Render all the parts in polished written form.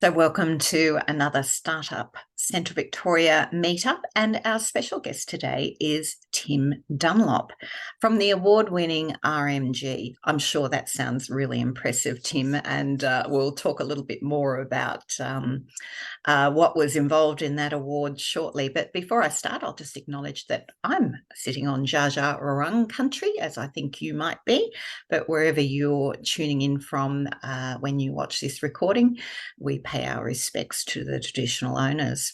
So welcome to another Startup Central Victoria meetup, and our special guest today is Tim Dunlop from the award-winning RMG. I'm sure that sounds really impressive, Tim, and we'll talk a little bit more about what was involved in that award shortly. But before I start, I'll just acknowledge that I'm sitting on Dja Dja Wurrung country, as I think you might be, but wherever you're tuning in from when you watch this recording, we pay our respects to the traditional owners.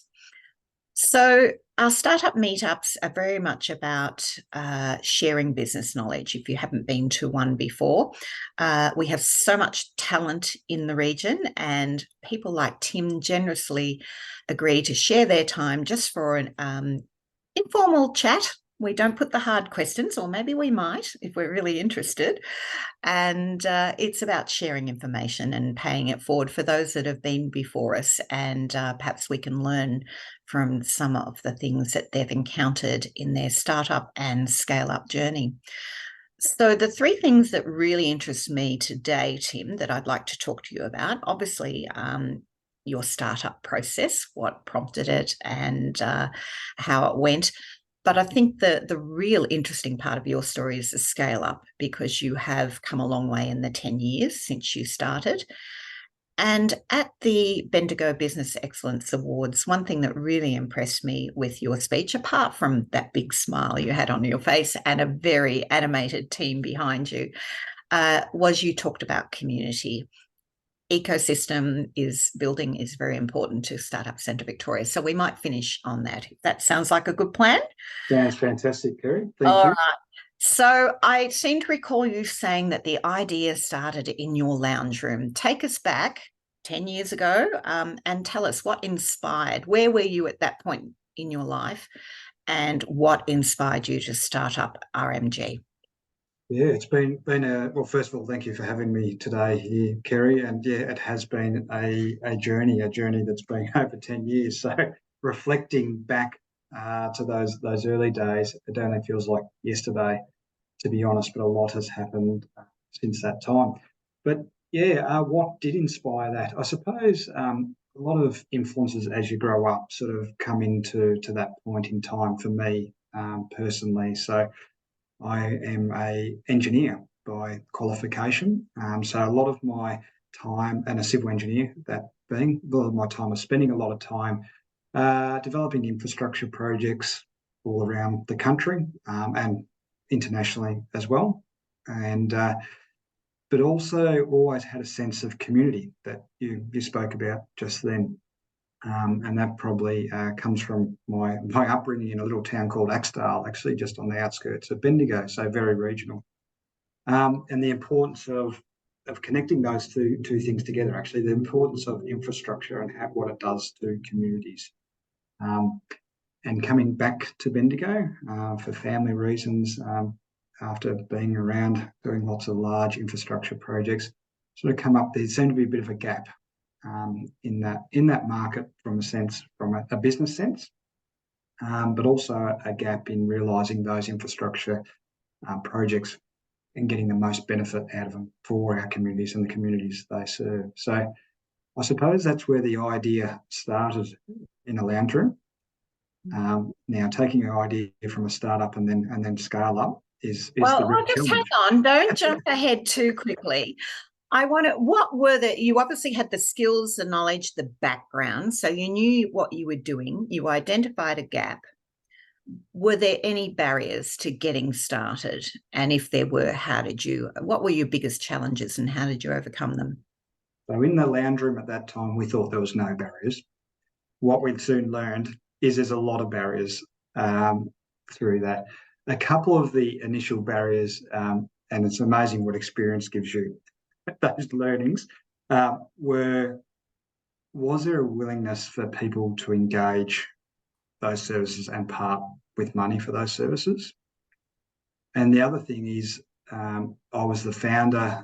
So our startup meetups are very much about sharing business knowledge. If you haven't been to one before, we have so much talent in the region, and people like Tim generously agree to share their time just for an informal chat. We don't put the hard questions, or maybe we might if we're really interested. And it's about sharing information and paying it forward for those that have been before us. And perhaps we can learn from some of the things that they've encountered in their startup and scale-up journey. So the three things that really interest me today, Tim, that I'd like to talk to you about, obviously, your startup process, what prompted it, and how it went. But I think the real interesting part of your story is the scale up, because you have come a long way in the 10 years since you started. And at the Bendigo Business Excellence Awards, one thing that really impressed me with your speech, apart from that big smile you had on your face and a very animated team behind you, was you talked about community. Ecosystem building is very important to Startup Centre Victoria. So we might finish on that. That sounds like a good plan. Sounds fantastic, Kerry. Thank you. All right. So I seem to recall you saying that the idea started in your lounge room. Take us back 10 years ago and tell us what inspired, where were you at that point in your life, and what inspired you to start up RMG? Yeah, it's been well, first of all, thank you for having me today here, Kerry. And yeah, it has been a journey that's been over 10 years. So reflecting back to those early days, it only feels like yesterday, to be honest, but a lot has happened since that time. But yeah, what did inspire that? I suppose a lot of influences as you grow up sort of come into that point in time for me personally. So I am an engineer by qualification. So a lot of my time, and a civil engineer, that being, a lot of my time was spending a lot of time developing infrastructure projects all around the country and internationally as well. And but also always had a sense of community that you spoke about just then. And that probably comes from my upbringing in a little town called Axedale, actually just on the outskirts of Bendigo, so very regional. And the importance of connecting those two things together, actually the importance of infrastructure and what it does to communities. And coming back to Bendigo for family reasons, after being around doing lots of large infrastructure projects, sort of come up, there seemed to be a bit of a gap in that market from a business sense, but also a gap in realising those infrastructure projects and getting the most benefit out of them for our communities and the communities they serve. So I suppose that's where the idea started in a lounge room. Now, taking an idea from a startup and then scale up is the real just challenge. hang on, don't jump ahead too quickly. What were you obviously had the skills, the knowledge, the background, so you knew what you were doing, you identified a gap. Were there any barriers to getting started? And if there were, what were your biggest challenges and how did you overcome them? So in the lounge room at that time, we thought there was no barriers. What we'd soon learned is there's a lot of barriers through that. A couple of the initial barriers, and it's amazing what experience gives you, those learnings, was there a willingness for people to engage those services and part with money for those services? And the other thing is I was the founder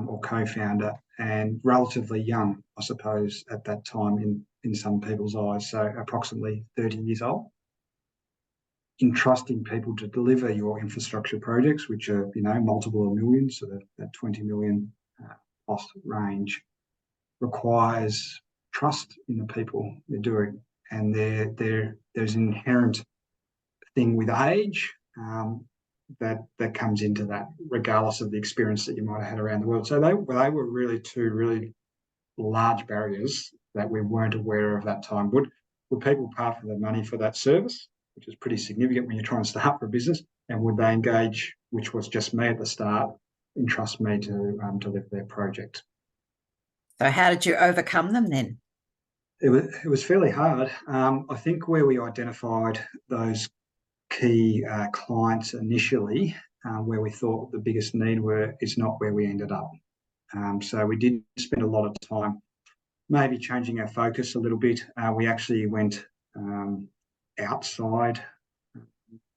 or co-founder and relatively young, I suppose, at that time in some people's eyes, so approximately 30 years old. Entrusting people to deliver your infrastructure projects, which are, multiple of millions, so that 20 million plus range, requires trust in the people you're doing, and there's an inherent thing with age that comes into that, regardless of the experience that you might have had around the world. So they were really two really large barriers that we weren't aware of that time. Would people pay for the money for that service, which is pretty significant when you're trying to start for a business, and would they engage, which was just me at the start, and trust me to deliver their project? So how did you overcome them then? It was fairly hard. I think where we identified those key clients initially, where we thought the biggest need is not where we ended up. So we did spend a lot of time maybe changing our focus a little bit. We actually went outside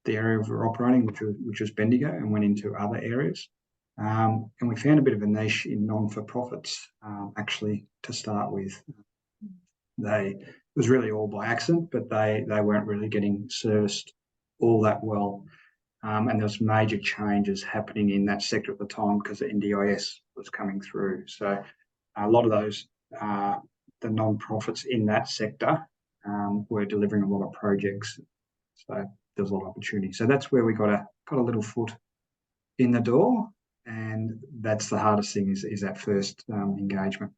the area we're operating, which was Bendigo, and went into other areas. And we found a bit of a niche in non-for-profits, actually, to start with. It was really all by accident, but they weren't really getting serviced all that well. And there was major changes happening in that sector at the time because the NDIS was coming through. So a lot of those, the non-profits in that sector were delivering a lot of projects. So there's a lot of opportunity. So that's where we got a little foot in the door. And that's the hardest thing is that first engagement.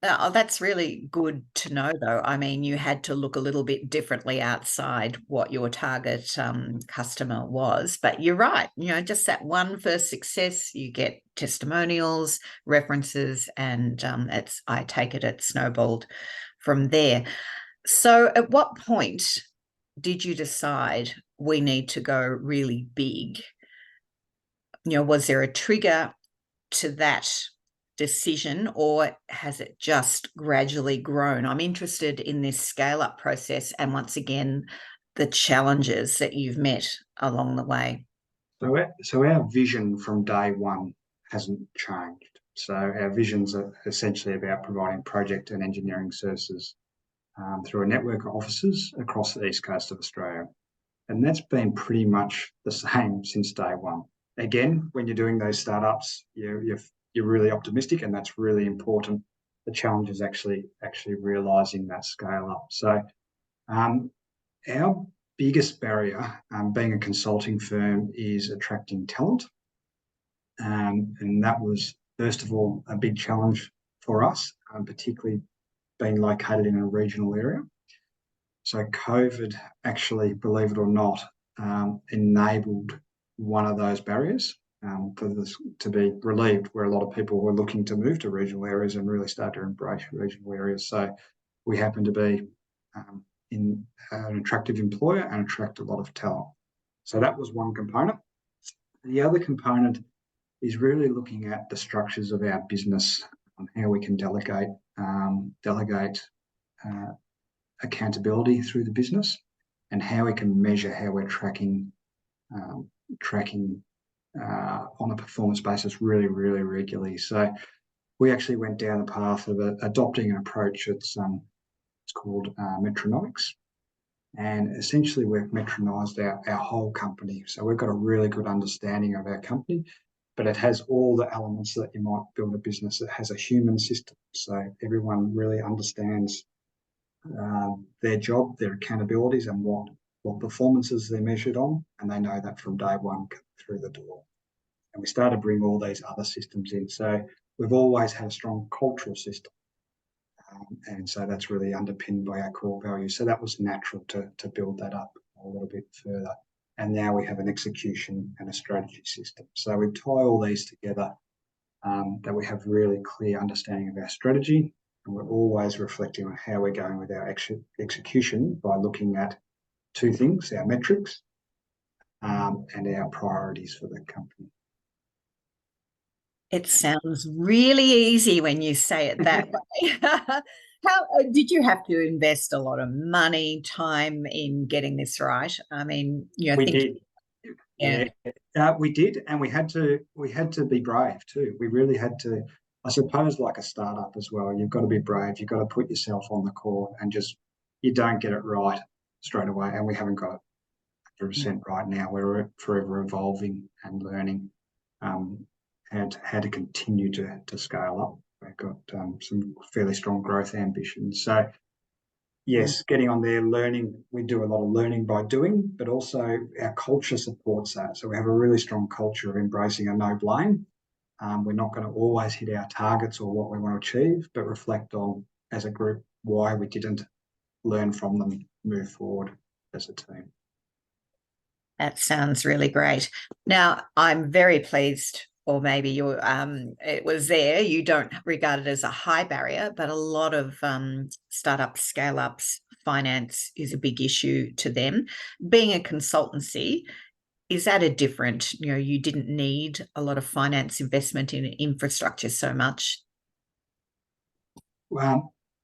Oh, that's really good to know, though. I mean, you had to look a little bit differently outside what your target customer was. But you're right, just that one first success, you get testimonials, references, and I take it snowballed from there. So at what point did you decide we need to go really big? Was there a trigger to that decision, or has it just gradually grown? I'm interested in this scale-up process and, once again, the challenges that you've met along the way. So our vision from day one hasn't changed. So our visions are essentially about providing project and engineering services through a network of offices across the east coast of Australia. And that's been pretty much the same since day one. Again, when you're doing those startups, you're really optimistic, and that's really important. The challenge is actually realising that scale up. So our biggest barrier, being a consulting firm, is attracting talent. And that was, first of all, a big challenge for us, particularly being located in a regional area. So COVID actually, believe it or not, enabled one of those barriers for this to be relieved, where a lot of people were looking to move to regional areas and really start to embrace regional areas. So we happen to be in an attractive employer and attract a lot of talent. So that was one component. The other component is really looking at the structures of our business and how we can delegate accountability through the business, and how we can measure how we're tracking on a performance basis really, really regularly. So we actually went down the path of adopting an approach it's called metronomics. And essentially we've metronised our whole company. So we've got a really good understanding of our company, but it has all the elements that you might build a business. It has a human system. So everyone really understands their job, their accountabilities, and what performances they're measured on, and they know that from day one through the door. And we started to bring all these other systems in. So we've always had a strong cultural system, and so that's really underpinned by our core values. So that was natural to build that up a little bit further. And now we have an execution and a strategy system. So we tie all these together, that we have really clear understanding of our strategy, and we're always reflecting on how we're going with our execution by looking at two things: our metrics and our priorities for the company. It sounds really easy when you say it that way. How did you have to invest a lot of money, time in getting this right? I mean, we did. Yeah. We did, and we had to be brave too. We really had to. I suppose, like a startup as well, you've got to be brave. You've got to put yourself on the court, and you don't get it right straight away. And we haven't got it 100% right now. We're forever evolving and learning how to continue to scale up. We've got some fairly strong growth ambitions. So yes, getting on there, learning. We do a lot of learning by doing, but also our culture supports that. So we have a really strong culture of embracing a no blame. We're not going to always hit our targets or what we want to achieve, but reflect on, as a group, why we didn't, learn from them, move forward as a team. That sounds really great. Now, I'm very pleased, or maybe you're, it was there. You don't regard it as a high barrier, but a lot of startups, scale-ups, finance is a big issue to them. Being a consultancy, is that a different, you didn't need a lot of finance investment in infrastructure so much?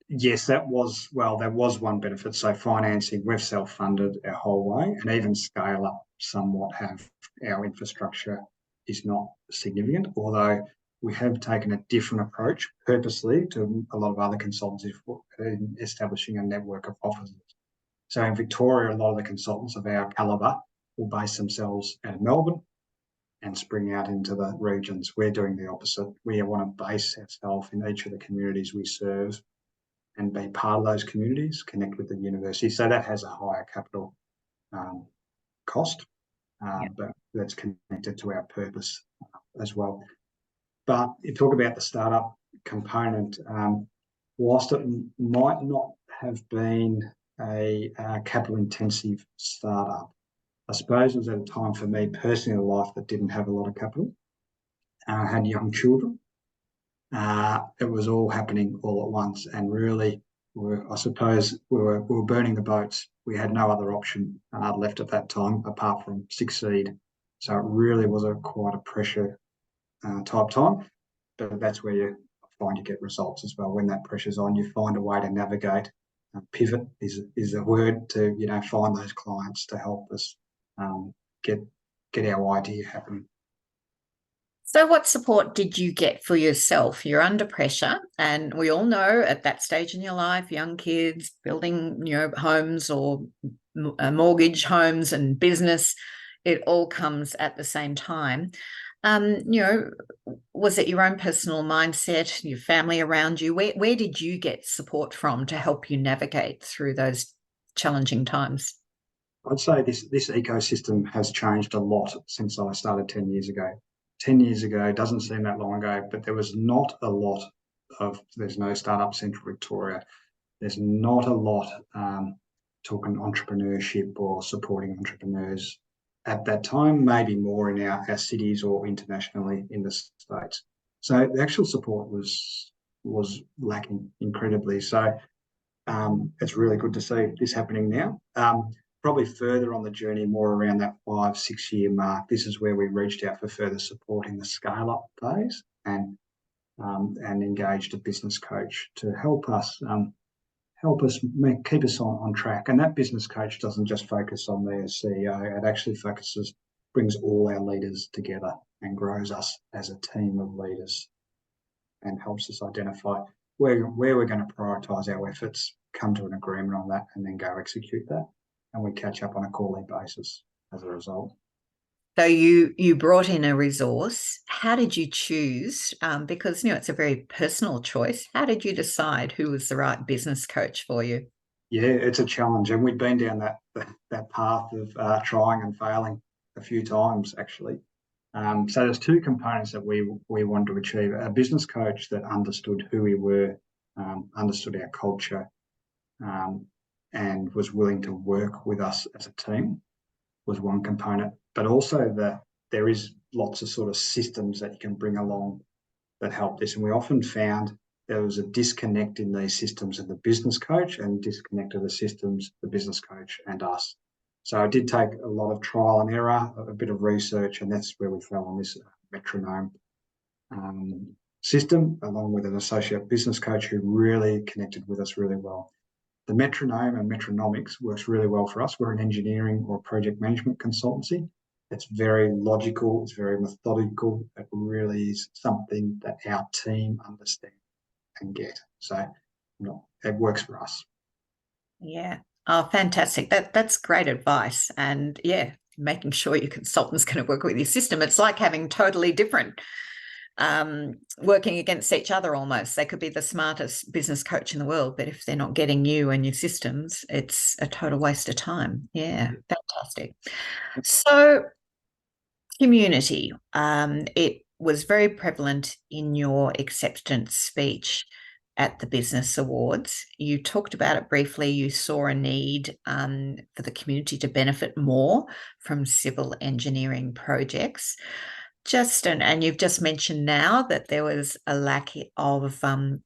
Yes, that was one benefit. So financing, we've self-funded our whole way, and even Scaleup somewhat have. Our infrastructure is not significant, although we have taken a different approach purposely to a lot of other consultancies in establishing a network of offices. So in Victoria, a lot of the consultants of our calibre will base themselves out of Melbourne and spring out into the regions. We're doing the opposite. We want to base ourselves in each of the communities we serve and be part of those communities, connect with the university. So that has a higher capital cost, but that's connected to our purpose as well. But you talk about the startup component, whilst it might not have been a capital intensive startup, I suppose it was at a time for me personally in life that didn't have a lot of capital. I had young children. It was all happening all at once, and really, I suppose we were burning the boats. We had no other option left at that time apart from succeed. So it really was quite a pressure type time, but that's where you find you get results as well. When that pressure's on, you find a way to navigate. Pivot is a word to find those clients to help us get our idea happening. So what support did you get for yourself? You're under pressure, and we all know at that stage in your life, young kids building, homes or mortgage homes and business, it all comes at the same time. Was it your own personal mindset, your family around you? Where did you get support from to help you navigate through those challenging times? I'd say this ecosystem has changed a lot since I started 10 years ago. 10 years ago doesn't seem that long ago, but there was not a lot there's no Startup Central Victoria. There's not a lot talking entrepreneurship or supporting entrepreneurs at that time, maybe more in our cities or internationally in the States. So the actual support was lacking incredibly. So it's really good to see this happening now. Probably further on the journey, more around that 5-6 year mark, this is where we reached out for further support in the scale-up phase and engaged a business coach to help us keep us on track. And that business coach doesn't just focus on the CEO; it actually brings all our leaders together and grows us as a team of leaders, and helps us identify where we're going to prioritise our efforts, come to an agreement on that, and then go execute that. And we catch up on a quarterly basis as a result. So you brought in a resource. How did you choose? Because it's a very personal choice. How did you decide who was the right business coach for you? Yeah, it's a challenge, and we've been down that path of trying and failing a few times actually. So there's two components that we wanted to achieve: a business coach that understood who we were, understood our culture, and was willing to work with us as a team was one component, but also there is lots of sort of systems that you can bring along that help this. And we often found there was a disconnect in these systems of the business coach and disconnect of the systems, the business coach and us. So it did take a lot of trial and error, a bit of research, and that's where we fell on this metronome system, along with an associate business coach who really connected with us really well. The metronome and metronomics works really well for us. We're an engineering or project management consultancy. It's very logical. It's very methodical. It really is something that our team understand and get. So it works for us. Yeah. Oh, fantastic. That's great advice. And yeah, making sure your consultant's going to work with your system. It's like having totally different working against each other almost. They could be the smartest business coach in the world, but if they're not getting you and your systems, it's a total waste of time. Yeah, fantastic. So community, it was very prevalent in your acceptance speech at the Business Awards. You talked about it briefly. You saw a need for the community to benefit more from civil engineering projects. And you've just mentioned now that there was a lack of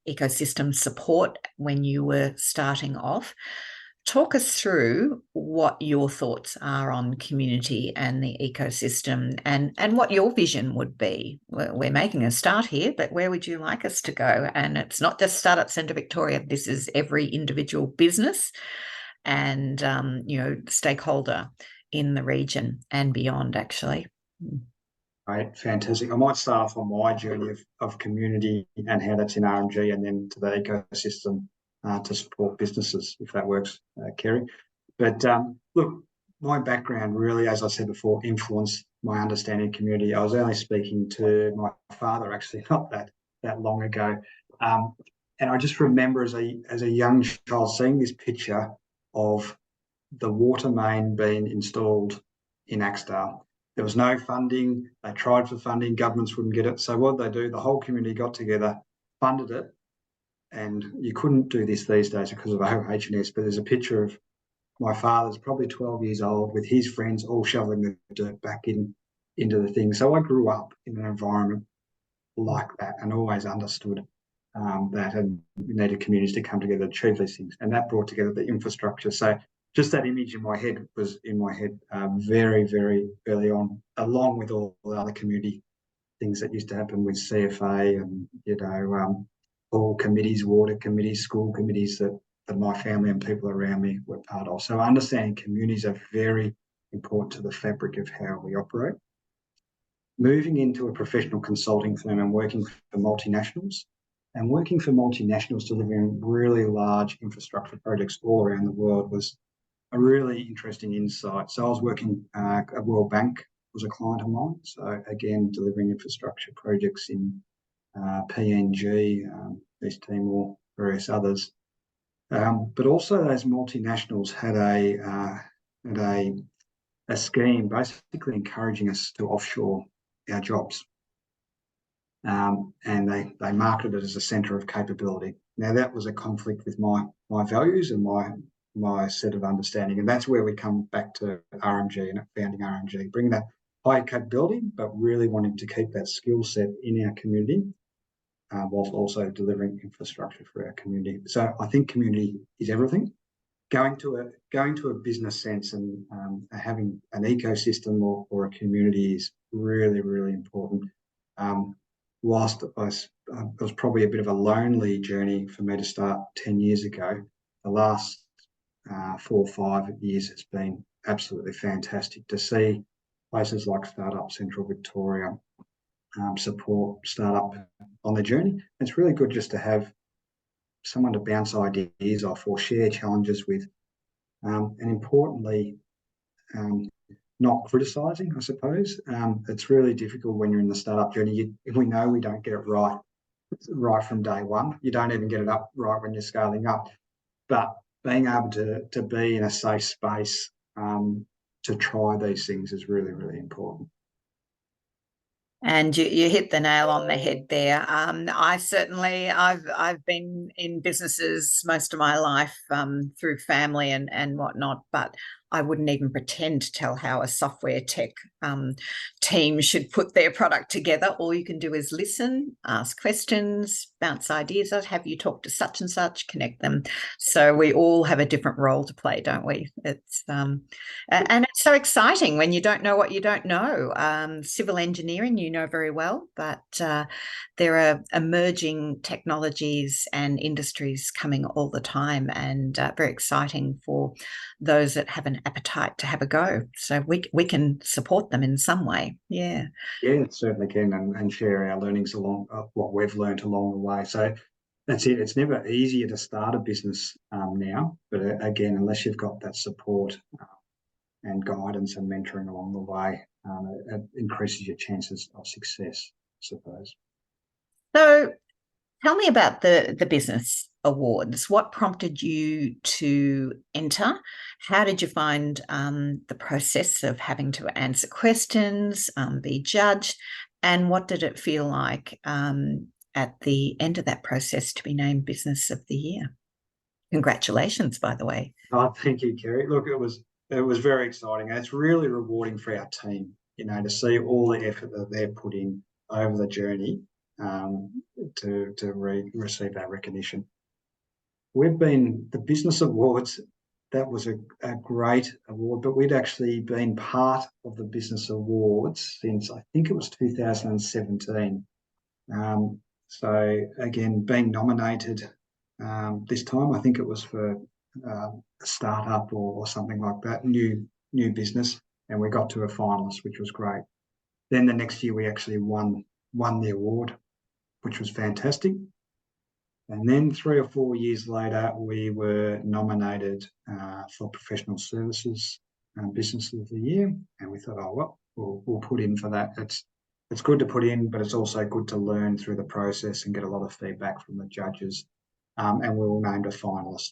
ecosystem support when you were starting off. Talk us through what your thoughts are on community and the ecosystem, and what your vision would be. We're making a start here, but where would you like us to go? And it's not just Startup Centre Victoria. This is every individual business and stakeholder in the region and beyond, actually. Right, fantastic. I might start off on my journey of community and how that's in RMG, and then to the ecosystem to support businesses, if that works, Kerry. But look, my background really, as I said before, influenced my understanding of community. I was only speaking to my father actually not that long ago, and I just remember as a young child seeing this picture of the water main being installed in Axedale. There was no funding. They tried for funding. Governments wouldn't get it. So what did they do? The whole community got together, funded it, and you couldn't do this these days because of OH&S, but there's a picture of my father's probably 12 years old with his friends all shoveling the dirt back into the thing. So I grew up in an environment like that and always understood that, and we needed communities to come together to achieve these things. And that brought together the infrastructure. So just that image in my head was in my head very, very early on, along with all the other community things that used to happen with CFA and, all committees, water committees, school committees that my family and people around me were part of. So understanding communities are very important to the fabric of how we operate. Moving into a professional consulting firm and working for multinationals, delivering really large infrastructure projects all around the world was a really interesting insight. So I was working at World Bank, was a client of mine. So again, delivering infrastructure projects in PNG, East Timor, various others. But also those multinationals had a scheme basically encouraging us to offshore our jobs. And they marketed it as a centre of capability. Now that was a conflict with my values and my set of understanding, and that's where we come back to RMG and founding RMG, bringing that high capability, but really wanting to keep that skill set in our community, whilst also delivering infrastructure for our community. So I think community is everything. Going to a business sense and having an ecosystem or a community is really, really important. Whilst it was probably a bit of a lonely journey for me to start 10 years ago, the last 4 or 5 years has been absolutely fantastic to see places like Startup Central Victoria support startup on the journey. It's really good just to have someone to bounce ideas off or share challenges with, and importantly, not criticising, I suppose. It's really difficult when you're in the startup journey. We know we don't get it right from day one. You don't even get it up right when you're scaling up. But being able to be in a safe space to try these things is really, really important. And you hit the nail on the head there. I've been in businesses most of my life through family and whatnot, but I wouldn't even pretend to tell how a software tech team should put their product together. All you can do is listen, ask questions, bounce ideas out, have you talk to such and such, connect them. So we all have a different role to play, don't we? It's and it's so exciting when you don't know what you don't know. Civil engineering, you know very well, but there are emerging technologies and industries coming all the time, and very exciting for those that have an appetite to have a go. So we can support them in some way. Yeah. Yeah, certainly can, and share our learnings along what we've learned along the way. So that's it. It's never easier to start a business now, but again, unless you've got that support and guidance and mentoring along the way, it increases your chances of success, I suppose. So tell me about the business awards. What prompted you to enter? How did you find the process of having to answer questions, be judged, and what did it feel like at the end of that process to be named Business of the Year? Congratulations, by the way. Oh, thank you, Kerry. Look, it was very exciting, and it's really rewarding for our team, to see all the effort that they've put in over the journey to receive that recognition. We've been the Business Awards. That was a great award, but we'd actually been part of the Business Awards since I think it was 2017. So again, being nominated this time, I think it was for a startup or something like that, new business, and we got to a finalist, which was great. Then the next year we actually won the award, which was fantastic. And then 3 or 4 years later, we were nominated for Professional Services Business of the Year, and we thought, oh well, we'll put in for that. It's good to put in, but it's also good to learn through the process and get a lot of feedback from the judges. And we were named a finalist.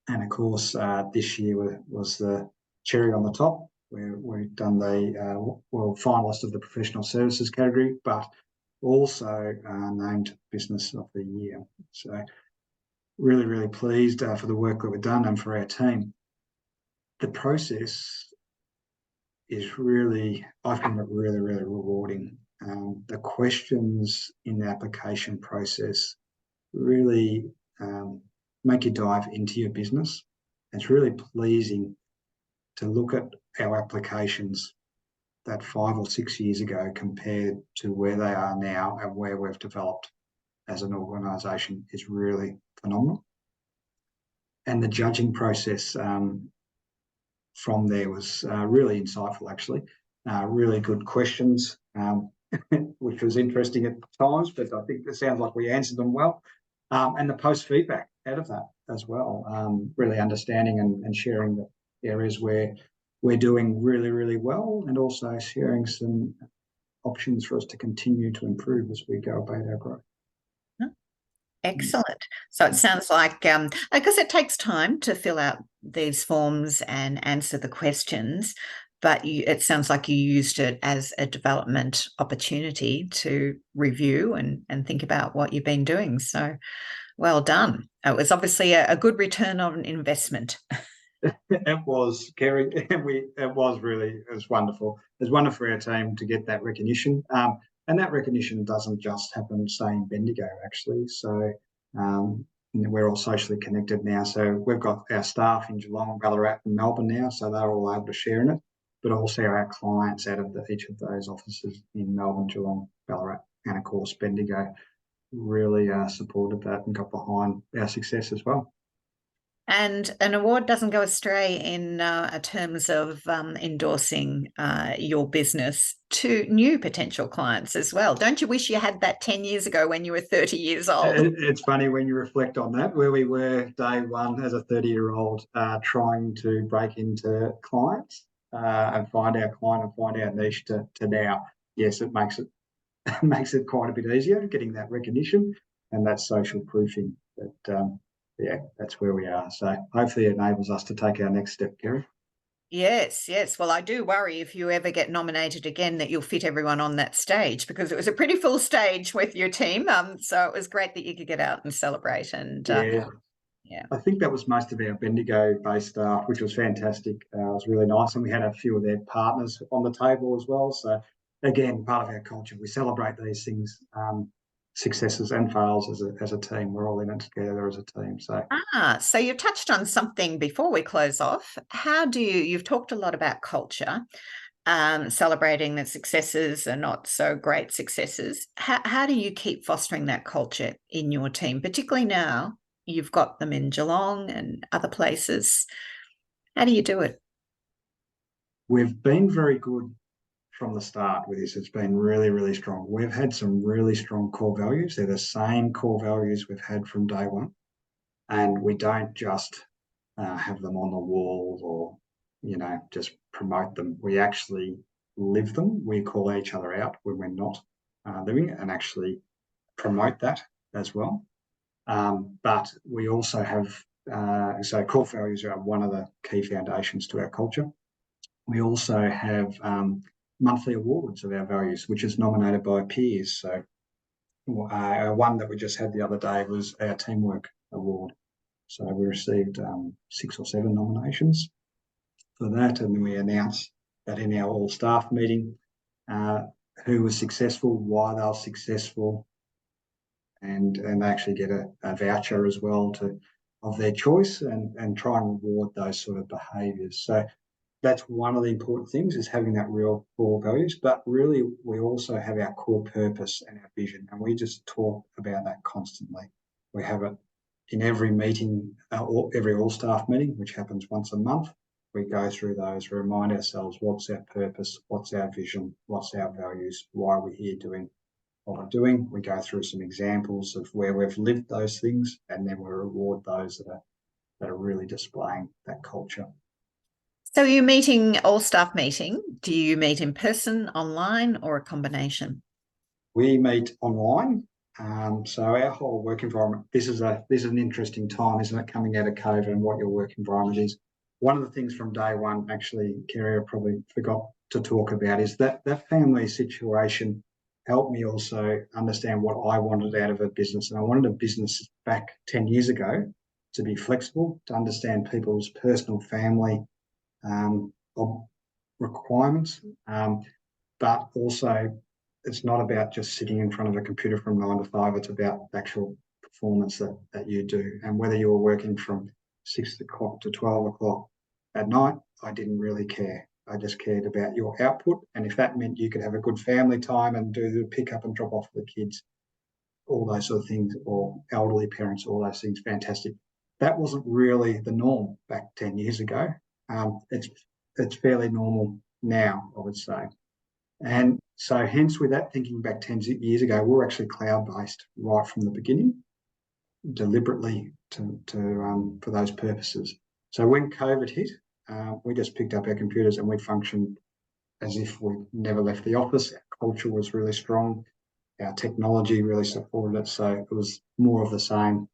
And of course, this year was the cherry on the top. We've done the finalist of the Professional Services category, but also named Business of the Year. So really, really pleased for the work that we've done and for our team. The process is really, I find it really, really rewarding. The questions in the application process really make you dive into your business. It's really pleasing to look at our applications that 5 or 6 years ago compared to where they are now and where we've developed as an organisation is really phenomenal. And the judging process from there was really insightful, actually. Really good questions, which was interesting at times, but I think it sounds like we answered them well. And the post feedback out of that as well, really understanding and sharing the areas where we're doing really, really well, and also sharing some options for us to continue to improve as we go about our growth. Excellent. So it sounds like, because it takes time to fill out these forms and answer the questions, but it sounds like you used it as a development opportunity to review and think about what you've been doing. So well done. It was obviously a good return on investment. It was, Kerry. It was wonderful. It was wonderful for our team to get that recognition. And that recognition doesn't just happen, say, in Bendigo, actually. So we're all socially connected now. So we've got our staff in Geelong, Ballarat and Melbourne now, so they're all able to share in it. But also our clients out of each of those offices in Melbourne, Geelong, Ballarat, and of course Bendigo really supported that and got behind our success as well. And an award doesn't go astray in terms of endorsing your business to new potential clients as well. Don't you wish you had that 10 years ago when you were 30 years old? It's funny when you reflect on that, where we were day one as a 30-year-old trying to break into clients and find our client and find our niche to now. Yes, it makes it quite a bit easier getting that recognition and that social proofing. But yeah, that's where we are. So hopefully it enables us to take our next step, Kerry. Yes, yes. Well, I do worry if you ever get nominated again that you'll fit everyone on that stage, because it was a pretty full stage with your team. So it was great that you could get out and celebrate. And Yeah. yeah. I think that was most of our Bendigo-based staff, which was fantastic. It was really nice. And we had a few of their partners on the table as well. So again, part of our culture, we celebrate these things, successes and fails as a team. We're all in it together as a team. So you've touched on something before we close off. You've talked a lot about culture, celebrating the successes and not so great successes. How do you keep fostering that culture in your team, particularly now you've got them in Geelong and other places? How do you do it? We've been very good from the start with this. It's been really, really strong. We've had some really strong core values. They're the same core values we've had from day one. And we don't just have them on the wall or, just promote them. We actually live them. We call each other out when we're not living it and actually promote that as well. But we also have, so core values are one of the key foundations to our culture. We also have monthly awards of our values, which is nominated by peers. So one that we just had the other day was our teamwork award. So we received 6 or 7 nominations for that, and then we announced that in our all staff meeting, who was successful, why they were successful, and they actually get a voucher as well of their choice, and try and reward those sort of behaviours. So that's one of the important things, is having that real core values. But really, we also have our core purpose and our vision, and we just talk about that constantly. We have it in every meeting, every all staff meeting, which happens once a month. We go through those, remind ourselves what's our purpose, what's our vision, what's our values, why are we here doing what we're doing. We go through some examples of where we've lived those things, and then we reward those that are really displaying that culture. So you're meeting, all staff meeting. Do you meet in person, online, or a combination? We meet online. So our whole work environment, this is an interesting time, isn't it, coming out of COVID, and what your work environment is. One of the things from day one, actually, Kerry, I probably forgot to talk about, is that family situation helped me also understand what I wanted out of a business. And I wanted a business back 10 years ago to be flexible, to understand people's personal family requirements, but also it's not about just sitting in front of a computer from 9 to 5. It's about actual performance that you do. And whether you were working from 6 o'clock to 12 o'clock at night, I didn't really care. I just cared about your output. And if that meant you could have a good family time and do the pick up and drop off of the kids, all those sort of things, or elderly parents, all those things, fantastic. That wasn't really the norm back 10 years ago. It's fairly normal now, I would say. And so hence, with that thinking back 10 years ago, we were actually cloud-based right from the beginning, deliberately for those purposes. So when COVID hit, we just picked up our computers and we functioned as if we never left the office. Our culture was really strong. Our technology really supported it. So it was more of the same,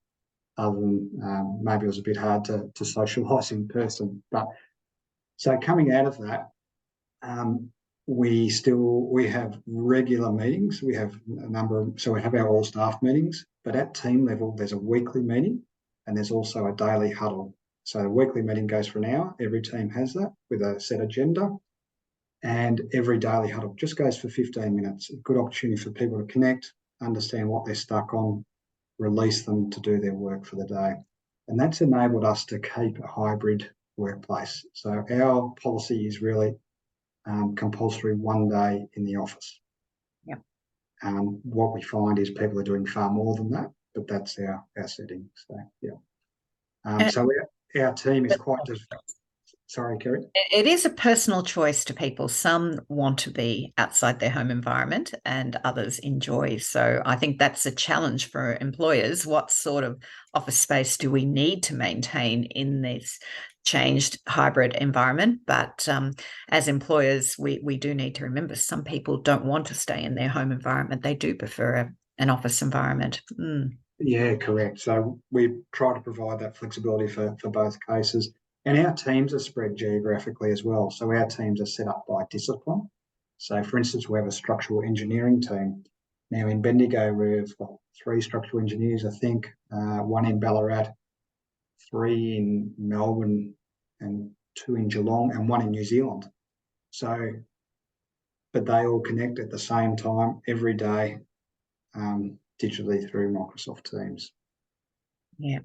other than maybe it was a bit hard to socialise in person. But so coming out of that, we have regular meetings. We have so we have our all staff meetings, but at team level, there's a weekly meeting and there's also a daily huddle. So the weekly meeting goes for an hour. Every team has that with a set agenda, and every daily huddle just goes for 15 minutes. A good opportunity for people to connect, understand what they're stuck on, release them to do their work for the day. And that's enabled us to keep a hybrid workplace. So our policy is really compulsory 1 day in the office. Yep. What we find is people are doing far more than that, but that's our setting. So yeah. So our team is quite. Sorry, Kerry. It is a personal choice to people. Some want to be outside their home environment and others enjoy. So I think that's a challenge for employers. What sort of office space do we need to maintain in this changed hybrid environment? But as employers, we do need to remember some people don't want to stay in their home environment. They do prefer an office environment. Yeah, correct. So we try to provide that flexibility for both cases. And our teams are spread geographically as well. So our teams are set up by discipline. So, for instance, we have a structural engineering team. Now in Bendigo, we've got 3 structural engineers, I think, 1 in Ballarat, 3 in Melbourne, and 2 in Geelong, and 1 in New Zealand. So, but they all connect at the same time every day, digitally through Microsoft Teams. Yeah,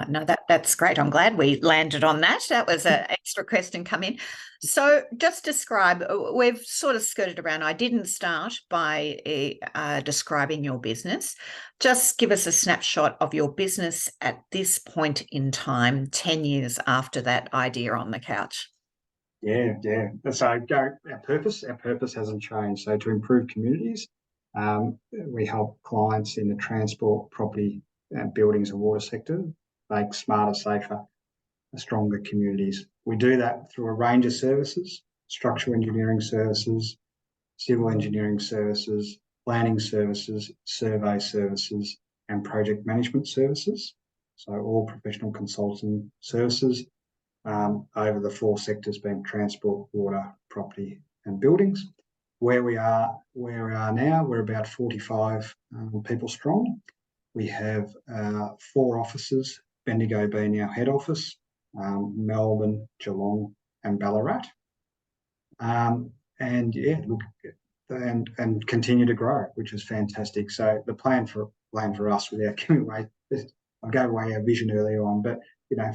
no, that's great. I'm glad we landed on that. That was an extra question come in. So just describe, we've sort of skirted around. I didn't start by describing your business. Just give us a snapshot of your business at this point in time, 10 years after that idea on the couch. Yeah. So our purpose hasn't changed. So to improve communities, we help clients in the transport, property, buildings and water sector make smarter, safer, stronger communities. We do that through a range of services: structural engineering services, civil engineering services, planning services, survey services, and project management services. So all professional consulting services over the 4 sectors being transport, water, property, and buildings. Where we are now, we're about 45 people strong. We have 4 offices, Bendigo being our head office, Melbourne, Geelong, and Ballarat. And continue to grow, which is fantastic. So the plan for us, without giving away, I gave away our vision earlier on, but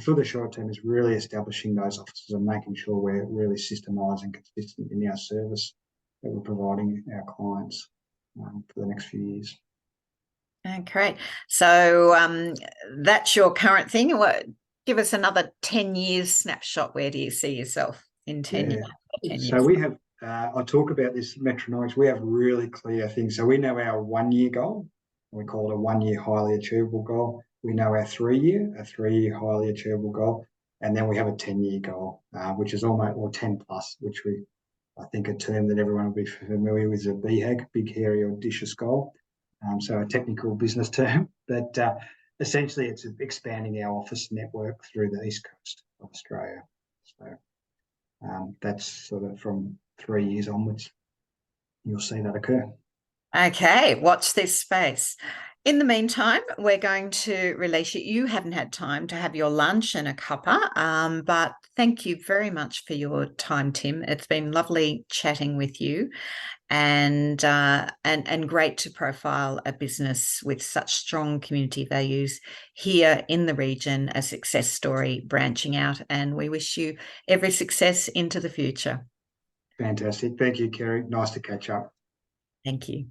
for the short term is really establishing those offices and making sure we're really systemized and consistent in our service that we're providing our clients for the next few years. Great. So that's your current thing. Give us another 10 years snapshot. Where do you see yourself in 10 years? So we have, I talk about this metronomics, we have really clear things. So we know our 1 year goal, we call it a 1 year highly achievable goal. We know our 3 year highly achievable goal. And then we have a 10-year goal, which is almost, or 10 plus, which I think a term that everyone will be familiar with is a BHAG, big, hairy, audacious goal. So a technical business term, but essentially it's expanding our office network through the east coast of Australia. So that's sort of from 3 years onwards. You'll see that occur. Okay, watch this space. In the meantime, we're going to release you. You haven't had time to have your lunch and a cuppa, but thank you very much for your time, Tim. It's been lovely chatting with you, and great to profile a business with such strong community values here in the region, a success story branching out, and we wish you every success into the future. Fantastic. Thank you, Kerry. Nice to catch up. Thank you.